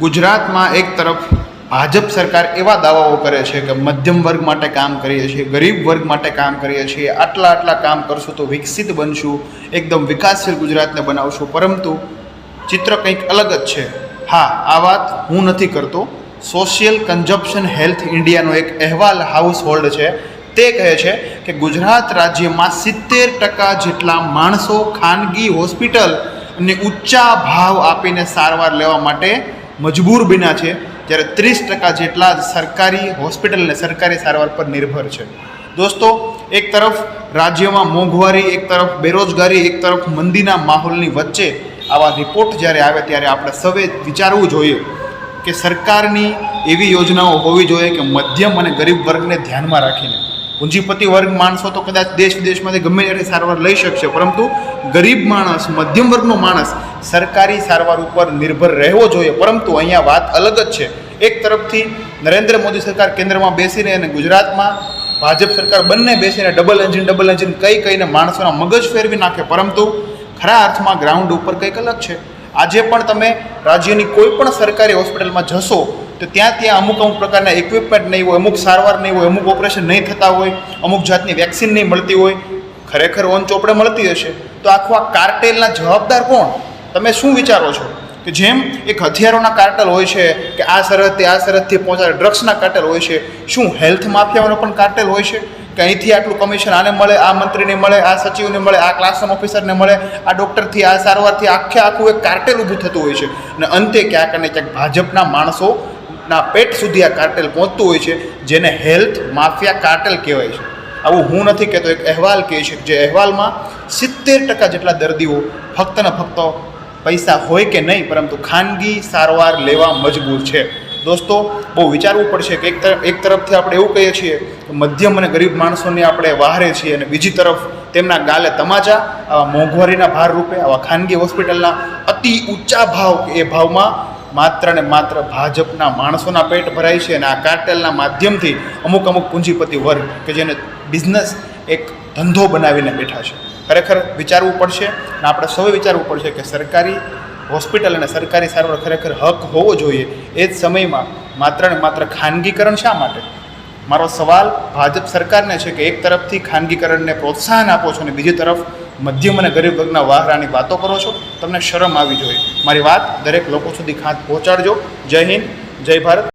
ગુજરાતમાં એક તરફ ભાજપ સરકાર એવા દાવાઓ કરે છે કે મધ્યમ વર્ગ માટે કામ કરીએ છીએ, ગરીબ વર્ગ માટે કામ કરીએ છીએ, આટલા કામ કરશું તો વિકસિત બનશું, એકદમ વિકાસશીલ ગુજરાતને બનાવશું, પરંતુ ચિત્ર કંઈક અલગ જ છે. હા, આ વાત હું નથી કરતો. સોશિયલ કન્ઝપ્શન હેલ્થ ઇન્ડિયાનો એક અહેવાલ હાઉસ હોલ્ડ છે, તે કહે છે કે ગુજરાત રાજ્યમાં 70% જેટલા માણસો ખાનગી હોસ્પિટલ અને ઊંચા ભાવ આપીને સારવાર લેવા માટે મજબૂર બન્યા છે, જ્યારે 30% જેટલા સરકારી હોસ્પિટલ અને સરકારી સારવાર પર નિર્ભર છે. દોસ્તો, એક તરફ રાજ્યમાં મોંઘવારી, એક તરફ બેરોજગારી, એક તરફ મંદીના માહોલની વચ્ચે આવા રિપોર્ટ જ્યારે આવે ત્યારે આપણે સૌએ વિચારવું જોઈએ કે સરકારની એવી યોજનાઓ હોવી જોઈએ કે મધ્યમ અને ગરીબ વર્ગને ધ્યાનમાં રાખીને. પૂંજીપતિ વર્ગ માણસો તો કદાચ દેશ વિદેશમાંથી ગમે ત્યારે સારવાર લઈ શકશે, પરંતુ ગરીબ માણસ, મધ્યમ વર્ગનો માણસ સરકારી સારવાર ઉપર નિર્ભર રહેવો જોઈએ. પરંતુ અહીંયા વાત અલગ જ છે. એક તરફથી નરેન્દ્ર મોદી સરકાર કેન્દ્રમાં બેસીને અને ગુજરાતમાં ભાજપ સરકાર બંને બેસીને ડબલ એન્જિન કહીને માણસોના મગજ ફેરવી નાખે, પરંતુ ખરા અર્થમાં ગ્રાઉન્ડ ઉપર કંઈક અલગ છે. આજે પણ તમે રાજ્યની કોઈ પણ સરકારી હોસ્પિટલમાં જશો તો ત્યાં અમુક પ્રકારના ઇક્વિપમેન્ટ નહીં હોય, અમુક સારવાર નહીં હોય, અમુક ઓપરેશન નહીં થતા હોય, અમુક જાતની વેક્સિન નહીં મળતી હોય. ખરેખર ઓન ચોપડે મળતી હશે તો આખું આ કાર્ટેલના જવાબદાર કોણ? તમે શું વિચારો છો કે જેમ એક હથિયારોના કાર્ટેલ હોય છે કે આ સરહદથી પહોંચાડે, ડ્રગ્સના કાર્ટેલ હોય છે, શું હેલ્થ માફિયાઓનો પણ કાર્ટેલ હોય છે કે અહીંથી આટલું કમિશન આને મળે, આ મંત્રીને મળે, આ સચિવને મળે, આ ક્લાસરૂમ ઓફિસરને મળે, આ ડૉક્ટરથી, આ સારવારથી આખું એક કાર્ટેલ ઊભું થતું હોય છે અને અંતે ક્યાંક અને ક્યાંક ભાજપના માણસોના પેટ સુધી આ કાર્ટેલ પહોંચતું હોય છે, જેને હેલ્થ માફિયા કાર્ટેલ કહેવાય છે. આવું હું નથી કહેતો, એક અહેવાલ કહે છે, જે અહેવાલમાં 70% જેટલા દર્દીઓ ફક્ત ને ફક્ત પૈસા હોય કે નહીં પરંતુ ખાનગી સારવાર લેવા મજબૂર છે. દોસ્તો, બહુ વિચારવું પડશે કે એક તરફથી આપણે એવું કહીએ છીએ કે મધ્યમ અને ગરીબ માણસોને આપણે વહારે છીએ અને બીજી તરફ તેમના ગાલે તમાચા, આવા મોંઘવારીના ભાર રૂપે, આવા ખાનગી હોસ્પિટલના અતિ ઊંચા ભાવ, એ ભાવમાં માત્ર ને માત્ર ભાજપના માણસોના પેટ ભરાય છે અને આ કાર્ટેલના માધ્યમથી અમુક પૂંજીપતિ વર્ગ કે જેને બિઝનેસ એક ધંધો બનાવીને બેઠા છે. ખરેખર વિચારવું પડશે અને આપણે સૌએ વિચારવું પડશે કે સરકારી હોસ્પિટલ અને સરકારી સારવાર ખરેખર હક હોવો જોઈએ. એ જ સમયમાં માત્ર ને માત્ર ખાનગીકરણ શા માટે? મારો સવાલ ભાજપ સરકારને છે કે એક તરફથી ખાનગીકરણને પ્રોત્સાહન આપો છો અને બીજી તરફ મધ્યમ અને ગરીબ વર્ગના વહારાની વાતો કરો છો. તમને શરમ આવી જોઈએ. મારી વાત દરેક લોકો સુધી ખાસ પહોંચાડજો. જય હિન્દ, જય ભારત.